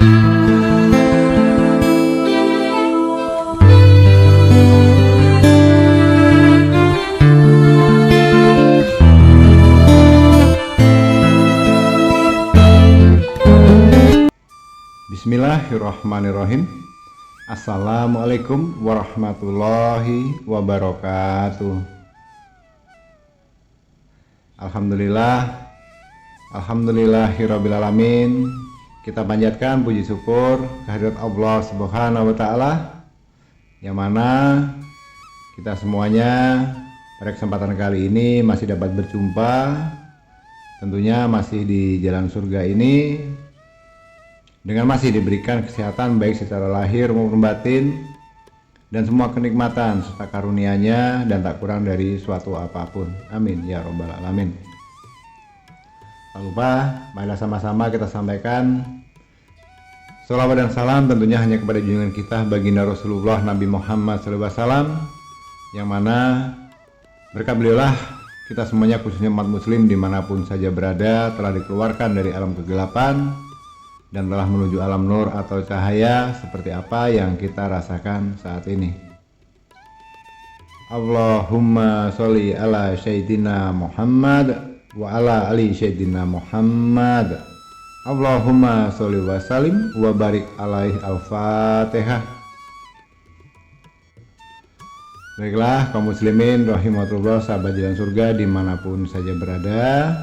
Bismillahirrahmanirrahim. Assalamualaikum warahmatullahi wabarakatuh. Alhamdulillahirrabbilalamin. Kita panjatkan puji syukur kehadirat Allah Subhanahu wa Ta'ala, yang mana kita semuanya pada kesempatan kali ini masih dapat berjumpa, tentunya masih di jalan surga ini, dengan masih diberikan kesehatan baik secara lahir maupun batin, dan semua kenikmatan serta karunia-Nya, dan tak kurang dari suatu apapun. Amin ya robbal alamin. Tak lupa, marilah sama-sama kita sampaikan sholawat dan salam tentunya hanya kepada junjungan kita baginda Rasulullah Nabi Muhammad SAW, yang mana berkat beliaulah kita semuanya, khususnya umat muslim dimanapun saja berada, telah dikeluarkan dari alam kegelapan dan telah menuju alam nur atau cahaya seperti apa yang kita rasakan saat ini. Allahumma sholli ala Sayyidina Muhammad wa ala ali Sayyidina Muhammad. Allahumma sholli wa salim wa barik alaihi. Al-Fatihah. Baiklah kaum muslimin rahimakumullah, sahabat jalan surga dimanapun saja berada,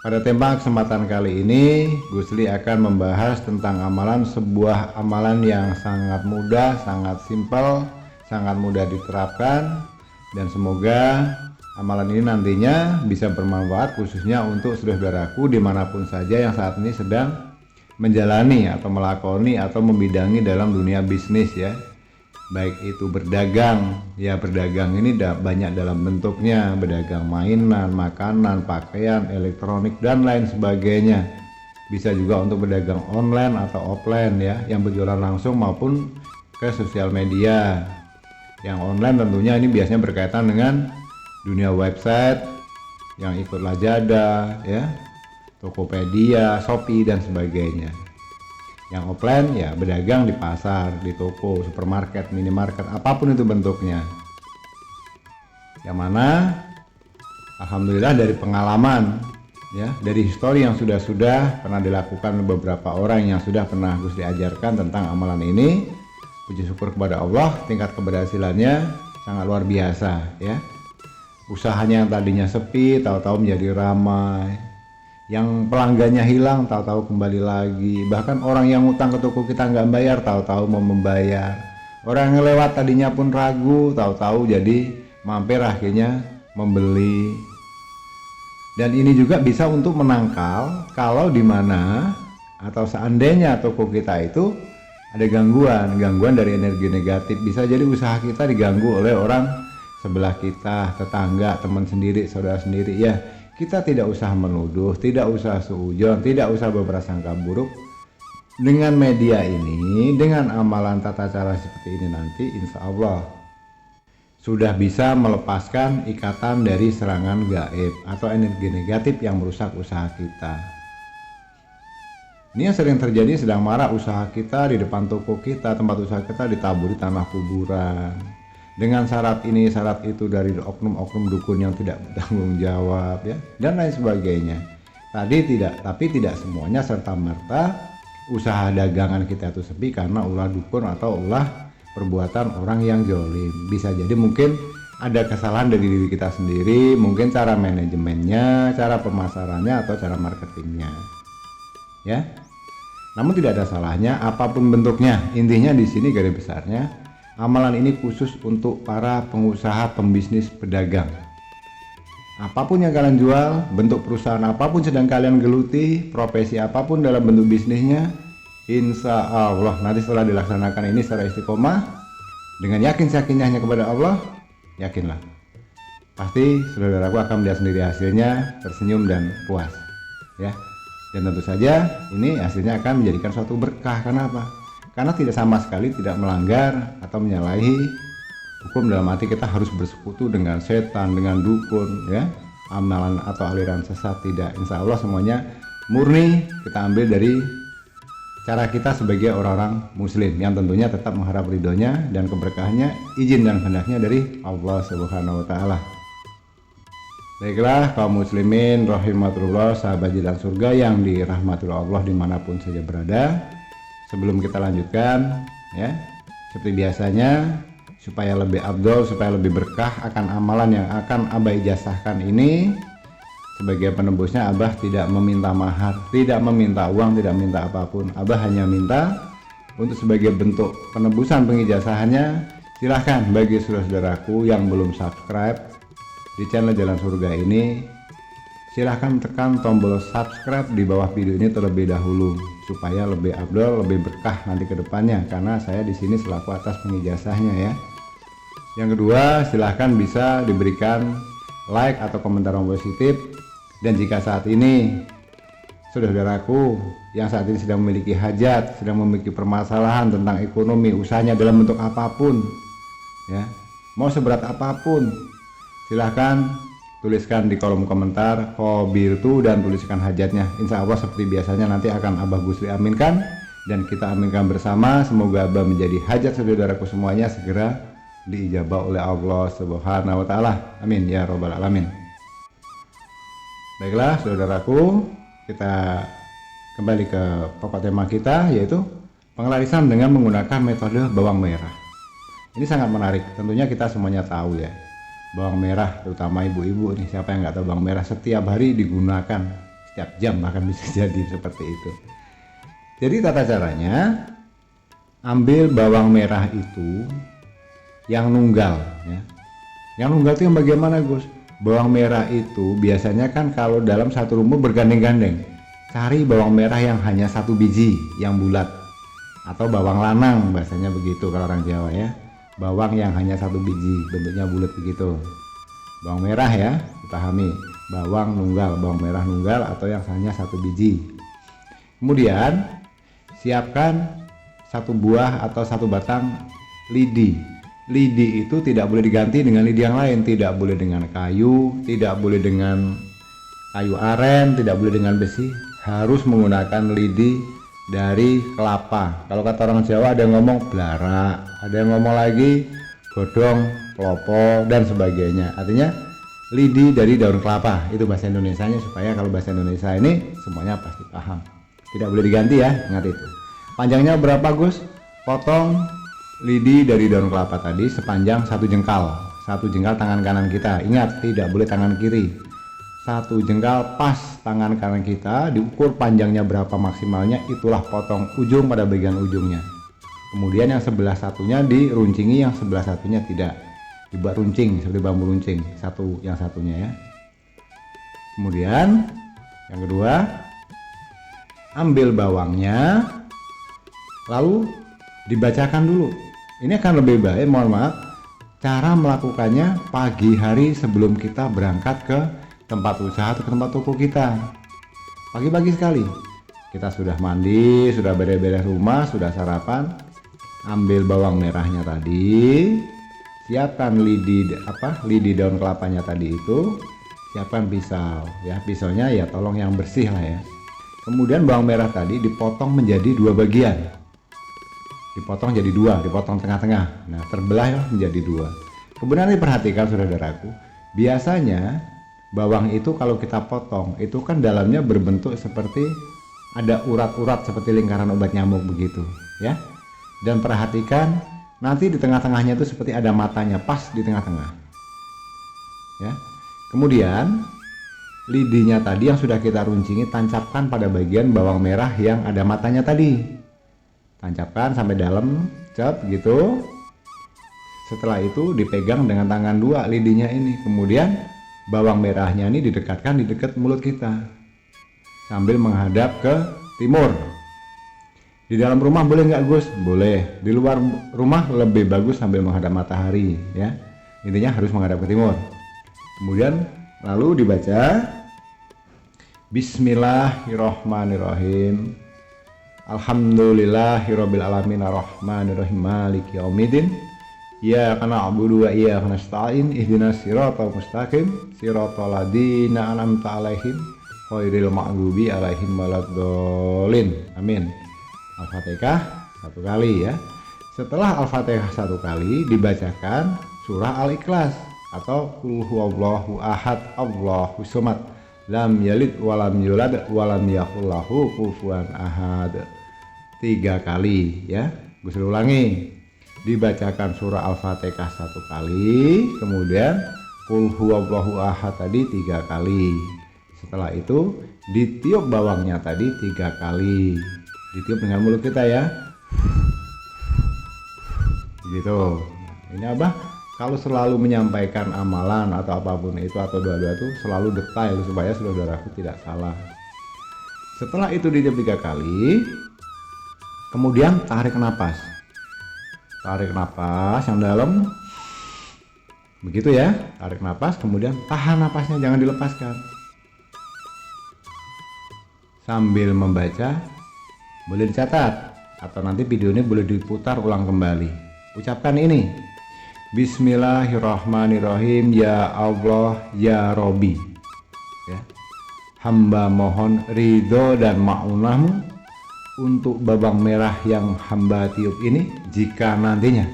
pada tempat kesempatan kali ini Gusli akan membahas tentang amalan, sebuah amalan yang sangat mudah, sangat simpel, sangat mudah diterapkan, dan semoga amalan ini nantinya bisa bermanfaat khususnya untuk saudara-saudaraku dimanapun saja yang saat ini sedang menjalani atau melakoni atau membidangi dalam dunia bisnis ya. Baik itu berdagang, ya berdagang ini banyak dalam bentuknya, berdagang mainan, makanan, pakaian, elektronik, dan lain sebagainya. Bisa juga untuk berdagang online atau offline ya, yang berjualan langsung maupun ke sosial media. Yang online tentunya ini biasanya berkaitan dengan dunia website, yang ikut Lazada ya, Tokopedia, Shopee, dan sebagainya. Yang offline ya berdagang di pasar, di toko, supermarket, minimarket, apapun itu bentuknya. Yang mana alhamdulillah dari pengalaman ya, dari histori yang sudah pernah dilakukan beberapa orang yang sudah pernah Gus diajarkan tentang amalan ini, puji syukur kepada Allah, tingkat keberhasilannya sangat luar biasa ya. Usahanya yang tadinya sepi tahu-tahu menjadi ramai, yang pelanggannya hilang tahu-tahu kembali lagi, bahkan orang yang utang ke toko kita nggak bayar tahu-tahu mau membayar, orang yang lewat tadinya pun ragu tahu-tahu jadi mampir akhirnya membeli. Dan ini juga bisa untuk menangkal kalau di mana atau seandainya toko kita itu ada gangguan dari energi negatif, bisa jadi usaha kita diganggu oleh orang sebelah kita, tetangga, teman sendiri, saudara sendiri ya. Kita tidak usah menuduh, tidak usah suudzon, tidak usah berprasangka buruk. Dengan media ini, dengan amalan tata cara seperti ini nanti, insya Allah sudah bisa melepaskan ikatan dari serangan gaib atau energi negatif yang merusak usaha kita. Ini yang sering terjadi, sedang marah usaha kita, di depan toko kita, tempat usaha kita ditaburi tanah kuburan, dengan syarat ini syarat itu dari oknum-oknum dukun yang tidak bertanggung jawab ya, dan lain sebagainya. Tapi tidak semuanya serta merta usaha dagangan kita itu sepi karena ulah dukun atau ulah perbuatan orang yang zalim. Bisa jadi mungkin ada kesalahan dari diri kita sendiri, mungkin cara manajemennya, cara pemasarannya, atau cara marketingnya ya. Namun tidak ada salahnya apapun bentuknya. Intinya di sini garis besarnya, amalan ini khusus untuk para pengusaha, pembisnis, pedagang. Apapun yang kalian jual, bentuk perusahaan apapun sedang kalian geluti, profesi apapun dalam bentuk bisnisnya, insya Allah nanti setelah dilaksanakan ini secara istiqomah, dengan yakin-yakinnya hanya kepada Allah, yakinlah, pasti saudaraku akan melihat sendiri hasilnya, tersenyum dan puas ya. Dan tentu saja ini hasilnya akan menjadikan suatu berkah. Kenapa? Karena tidak sama sekali tidak melanggar atau menyalahi hukum, dalam arti kita harus bersekutu dengan setan, dengan dukun ya, amalan atau aliran sesat, tidak. Insya Allah semuanya murni kita ambil dari cara kita sebagai orang-orang muslim yang tentunya tetap mengharap ridhonya dan keberkahannya, izin dan kehendaknya dari Allah Subhanahu wa taala. Baiklah kaum muslimin rahimatullah, sahabat jalan surga yang dirahmati Allah dimanapun saja berada. Sebelum kita lanjutkan ya, seperti biasanya, supaya lebih afdol, supaya lebih berkah akan amalan yang akan Abah ijazahkan ini, sebagai penembusnya Abah tidak meminta mahar, tidak meminta uang, tidak minta apapun. Abah hanya minta untuk sebagai bentuk penebusan pengijazahannya, silahkan bagi saudara-saudaraku yang belum subscribe di channel Jalan Surga ini, silahkan tekan tombol subscribe di bawah video ini terlebih dahulu supaya lebih afdol, lebih berkah nanti ke depannya, karena saya di sini selaku atas pengijazahnya ya. Yang kedua, silahkan bisa diberikan like atau komentar yang positif. Dan jika saat ini saudara-saudaraku yang saat ini sedang memiliki hajat, sedang memiliki permasalahan tentang ekonomi usahanya dalam bentuk apapun ya, mau seberat apapun, silahkan tuliskan di kolom komentar Khobirtu dan tuliskan hajatnya. Insya Allah seperti biasanya nanti akan Abah Gusli aminkan dan kita aminkan bersama. Semoga Abah menjadi hajat saudaraku semuanya segera diijabah oleh Allah Subhanahu wa taala. Amin ya robbal alamin. Baiklah saudaraku, kita kembali ke pokok tema kita, yaitu pengelarisan dengan menggunakan metode bawang merah. Ini sangat menarik, tentunya kita semuanya tahu ya, bawang merah, terutama ibu-ibu nih, siapa yang nggak tahu bawang merah setiap hari digunakan, setiap jam bahkan bisa jadi seperti itu. Jadi tata caranya, ambil bawang merah itu yang nunggal ya. Yang nunggal itu yang bagaimana Gus? Bawang merah itu biasanya kan kalau dalam satu rumah bergandeng-gandeng. Cari bawang merah yang hanya satu biji yang bulat, atau bawang lanang bahasanya begitu kalau orang Jawa ya. Bawang yang hanya satu biji, bentuknya bulat begitu. Bawang merah ya, dipahami. Bawang nunggal, bawang merah nunggal atau yang hanya satu biji. Kemudian siapkan satu buah atau satu batang lidi. Lidi itu tidak boleh diganti dengan lidi yang lain, tidak boleh dengan kayu, tidak boleh dengan kayu aren, tidak boleh dengan besi, harus menggunakan lidi dari kelapa. Kalau kata orang Jawa ada yang ngomong blara, ada yang ngomong lagi godong, klopo dan sebagainya. Artinya lidi dari daun kelapa, itu bahasa Indonesianya, supaya kalau bahasa Indonesia ini semuanya pasti paham. Tidak boleh diganti ya, ingat itu. Panjangnya berapa Gus? Potong lidi dari daun kelapa tadi sepanjang satu jengkal tangan kanan kita. Ingat, tidak boleh tangan kiri. Satu jengkal pas tangan kanan kita, diukur panjangnya berapa maksimalnya, itulah potong ujung pada bagian ujungnya. Kemudian yang sebelah satunya diruncingi, yang sebelah satunya tidak, dibuat runcing seperti bambu runcing, yang satunya ya. Kemudian yang kedua, ambil bawangnya lalu dibacakan dulu. Ini akan lebih baik, mohon maaf, cara melakukannya pagi hari sebelum kita berangkat ke tempat usaha atau ke tempat toko kita. Pagi-pagi sekali, kita sudah mandi, sudah beres-beres rumah, sudah sarapan, ambil bawang merahnya tadi, siapkan lidi daun kelapanya tadi itu, siapkan pisau ya, pisaunya ya tolong yang bersih lah ya. Kemudian bawang merah tadi dipotong menjadi dua bagian. Dipotong jadi dua, dipotong tengah-tengah. Nah, terbelah ya menjadi dua. Kemudian diperhatikan saudaraku, biasanya bawang itu kalau kita potong itu kan dalamnya berbentuk seperti ada urat-urat seperti lingkaran obat nyamuk begitu, ya. Dan perhatikan nanti di tengah-tengahnya itu seperti ada matanya, pas di tengah-tengah. Ya. Kemudian lidinya tadi yang sudah kita runcingi tancapkan pada bagian bawang merah yang ada matanya tadi. Tancapkan sampai dalam, cap gitu. Setelah itu dipegang dengan tangan dua lidinya ini. Kemudian bawang merahnya ini didekatkan di dekat mulut kita sambil menghadap ke timur. Di dalam rumah boleh nggak Gus? Boleh. Di luar rumah lebih bagus sambil menghadap matahari ya. Intinya harus menghadap ke timur. Kemudian lalu dibaca Bismillahirrahmanirrahim. Alhamdulillahirabbil alamin arrahmanirrahim maliki yaumiddin. Iyyaka na'budu wa iyyaka nasta'in ihdinas siratal mustaqim siratal ladzina an'amta 'alaihim ghairil maghdubi 'alaihim waladdallin. Amin. Al-Fatihah 1 kali ya. Setelah Al-Fatihah 1 kali dibacakan surah Al-Ikhlas atau Qul huwallahu ahad Allahu somad lam yalid walam yulad walam yakul lahu kufuwan ahad 3 kali ya. Gue ulangi, dibacakan surah Al-Fatihah 1 kali, kemudian Qul huwallahu ahad tadi 3 kali. Setelah itu ditiup bawangnya tadi 3 kali, ditiup dengan mulut kita ya, gitu. Ini Abah kalau selalu menyampaikan amalan atau apapun itu atau doa-doa itu selalu detail supaya saudaraku tidak salah. Setelah itu ditiup 3 kali, kemudian tarik napas yang dalam, begitu ya. Tarik napas, kemudian tahan napasnya, jangan dilepaskan. Sambil membaca, boleh dicatat atau nanti video ini boleh diputar ulang kembali. Ucapkan ini, Bismillahirrahmanirrahim, ya Allah ya Robi ya. Hamba mohon ridho dan ma'unahmu untuk babang merah yang hamba tiup ini. Jika nantinya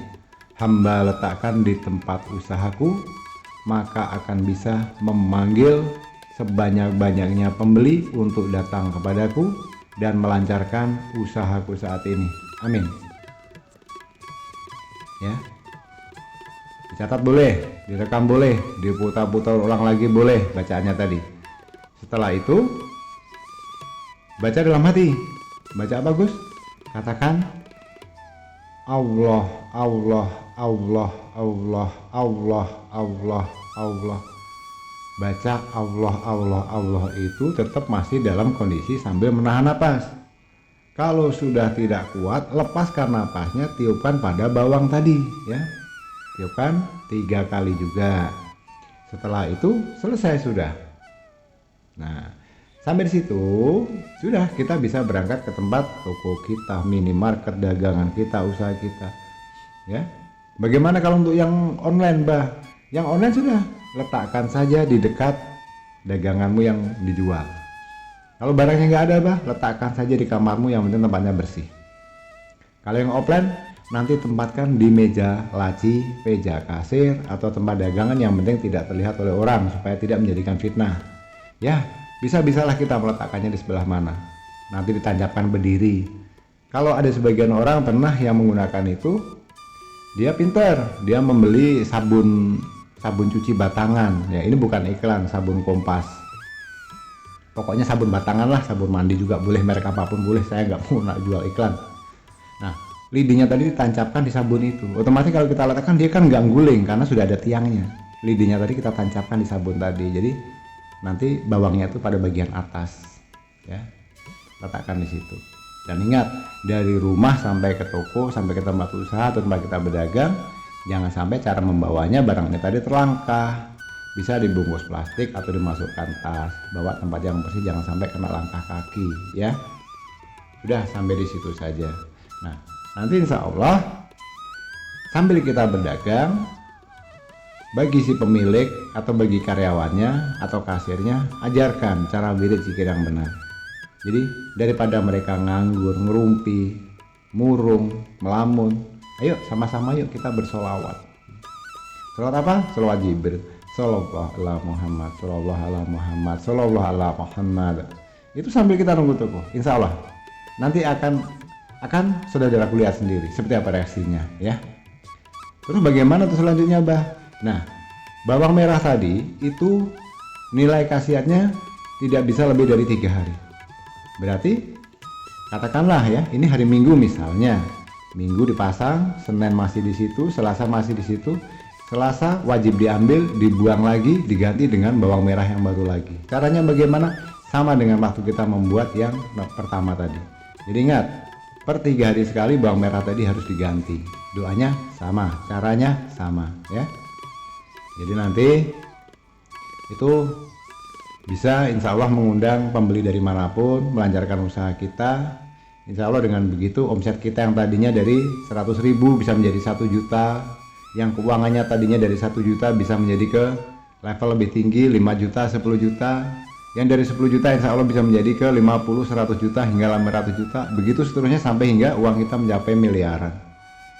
hamba letakkan di tempat usahaku, maka akan bisa memanggil sebanyak-banyaknya pembeli untuk datang kepadaku dan melancarkan usahaku saat ini. Amin ya. Dicatat boleh, direkam boleh, diputar-putar ulang lagi boleh bacaannya tadi. Setelah itu baca dalam hati. Baca apa Gus? Katakan Allah Allah Allah Allah Allah Allah Allah. Baca Allah Allah Allah itu tetap masih dalam kondisi sambil menahan napas. Kalau sudah tidak kuat, lepaskan napasnya, tiupkan pada bawang tadi ya. Tiupkan 3 kali juga. Setelah itu selesai sudah. Nah, sampai di situ sudah kita bisa berangkat ke tempat toko kita, minimarket, dagangan kita, usaha kita ya. Bagaimana kalau untuk yang online, Bah? Yang online sudah letakkan saja di dekat daganganmu yang dijual. Kalau barangnya nggak ada, Bah, letakkan saja di kamarmu, yang penting tempatnya bersih. Kalau yang offline, nanti tempatkan di meja laci, meja kasir, atau tempat dagangan yang penting tidak terlihat oleh orang supaya tidak menjadikan fitnah. Ya, bisa-bisalah kita meletakkannya di sebelah mana. Nanti ditancapkan berdiri. Kalau ada sebagian orang pernah yang menggunakan itu, dia pintar, dia membeli sabun cuci batangan. Ya, ini bukan iklan, sabun Kompas. Pokoknya sabun batangan lah, sabun mandi juga boleh, merek apapun boleh, saya nggak mau jual iklan. Nah, lidinya tadi ditancapkan di sabun itu. Otomatis kalau kita letakkan dia kan nggak guling karena sudah ada tiangnya. Lidinya tadi kita tancapkan di sabun tadi. Jadi nanti bawangnya itu pada bagian atas ya. Letakkan di situ. Dan ingat, dari rumah sampai ke toko, sampai ke tempat usaha atau tempat kita berdagang, jangan sampai cara membawanya barangnya tadi terlangkah. Bisa dibungkus plastik atau dimasukkan tas. Bawa tempat yang bersih, jangan sampai kena langkah kaki ya. Sudah, sampai di situ saja. Nah, nanti insya Allah sambil kita berdagang, bagi si pemilik atau bagi karyawannya atau kasirnya, ajarkan cara wirid zikir yang benar. Jadi daripada mereka nganggur, ngerumpi, murung, melamun, ayo sama-sama yuk kita bersolawat. Solawat apa? Solawat Jibril. Sallallahu ala Muhammad, sallallahu ala Muhammad, sallallahu ala Muhammad. Itu sambil kita nunggu toko. Insya Allah nanti akan saudaraku lihat sendiri seperti apa reaksinya ya. Terus bagaimana tuh selanjutnya, Bah? Nah, bawang merah tadi itu nilai khasiatnya tidak bisa lebih dari 3 hari. Berarti katakanlah ya, ini hari Minggu misalnya. Minggu dipasang, Senin masih di situ, Selasa masih di situ. Selasa wajib diambil, dibuang lagi, diganti dengan bawang merah yang baru lagi. Caranya bagaimana? Sama dengan waktu kita membuat yang pertama tadi. Jadi ingat, per 3 hari sekali bawang merah tadi harus diganti. Doanya sama, caranya sama ya. Jadi nanti itu bisa insya Allah mengundang pembeli dari manapun, melancarkan usaha kita. Insya Allah dengan begitu omset kita yang tadinya dari 100.000 bisa menjadi 1 juta. Yang keuangannya tadinya dari 1 juta bisa menjadi ke level lebih tinggi, 5 juta, 10 juta. Yang dari 10 juta insya Allah bisa menjadi ke 50, 100 juta hingga 500 juta. Begitu seterusnya sampai hingga uang kita mencapai miliaran.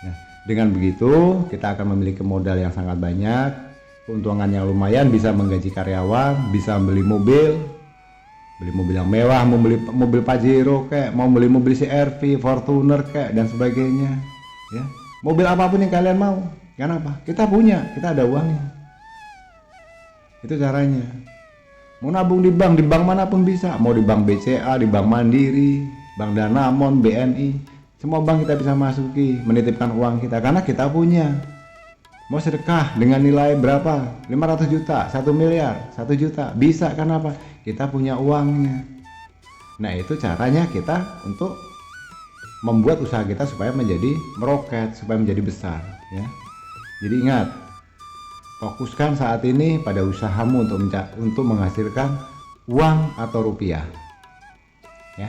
Nah, dengan begitu kita akan memiliki modal yang sangat banyak, keuntungan yang lumayan, bisa menggaji karyawan, bisa beli mobil yang mewah, mau beli mobil Pajero kayak, mau beli mobil CR-V, Fortuner kayak dan sebagainya. Ya, mobil apapun yang kalian mau. Kenapa? Kita punya, kita ada uangnya. Itu caranya. Mau nabung di bank manapun bisa. Mau di bank BCA, di bank Mandiri, bank Danamon, BNI. Semua bank kita bisa masuki, menitipkan uang kita karena kita punya. Mau sedekah dengan nilai berapa? 500 juta, 1 miliar, 1 juta. Bisa, kenapa? Kita punya uangnya. Nah, itu caranya kita untuk membuat usaha kita supaya menjadi meroket, supaya menjadi besar, ya. Jadi ingat, fokuskan saat ini pada usahamu untuk menghasilkan uang atau rupiah, ya.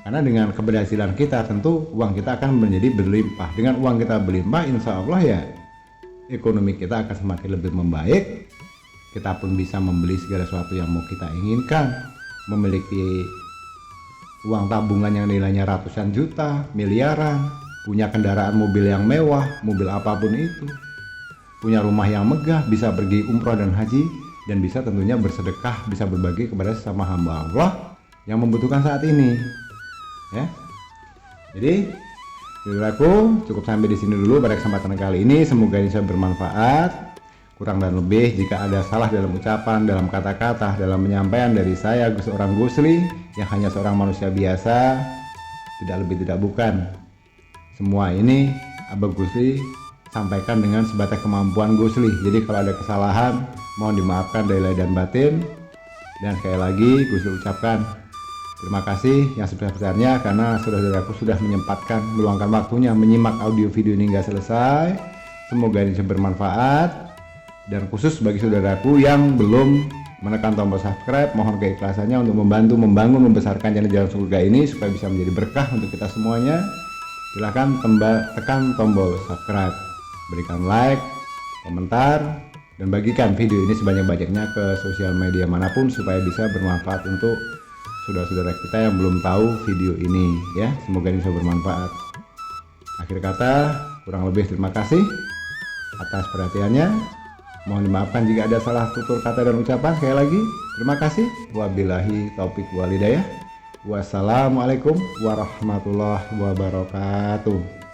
Karena dengan keberhasilan kita tentu uang kita akan menjadi berlimpah. Dengan uang kita berlimpah, insya Allah ya ekonomi kita akan semakin lebih membaik. Kita pun bisa membeli segala sesuatu yang mau kita inginkan, memiliki uang tabungan yang nilainya ratusan juta, miliaran, punya kendaraan mobil yang mewah, mobil apapun itu, punya rumah yang megah, bisa pergi umroh dan haji, dan bisa tentunya bersedekah, bisa berbagi kepada sesama hamba Allah yang membutuhkan saat ini, ya. Jadi saudaraku, cukup sampai di sini dulu pada kesempatan kali ini. Semoga ini bisa bermanfaat. Kurang dan lebih jika ada salah dalam ucapan, dalam kata-kata, dalam penyampaian dari saya seorang Gusli yang hanya seorang manusia biasa, tidak lebih tidak bukan. Semua ini Abah Gusli sampaikan dengan sebatas kemampuan Gusli. Jadi kalau ada kesalahan mohon dimaafkan dari lahir dan batin. Dan sekali lagi Gusli ucapkan terima kasih yang sebesar-besarnya karena saudara-saudaraku sudah menyempatkan meluangkan waktunya menyimak audio video ini hingga selesai. Semoga ini bisa bermanfaat. Dan khusus bagi saudaraku yang belum menekan tombol subscribe, mohon keikhlasannya untuk membantu membangun membesarkan channel Jalan Surga ini supaya bisa menjadi berkah untuk kita semuanya. Silahkan tekan tombol subscribe, berikan like, komentar, dan bagikan video ini sebanyak-banyaknya ke sosial media manapun supaya bisa bermanfaat untuk saudara-saudara kita yang belum tahu video ini, ya. Semoga ini bisa bermanfaat. Akhir kata, kurang lebih terima kasih atas perhatiannya. Mohon dimaafkan jika ada salah tutur kata dan ucapan. Sekali lagi terima kasih. Wabillahi taufik wal hidayah. Wassalamualaikum warahmatullahi wabarakatuh.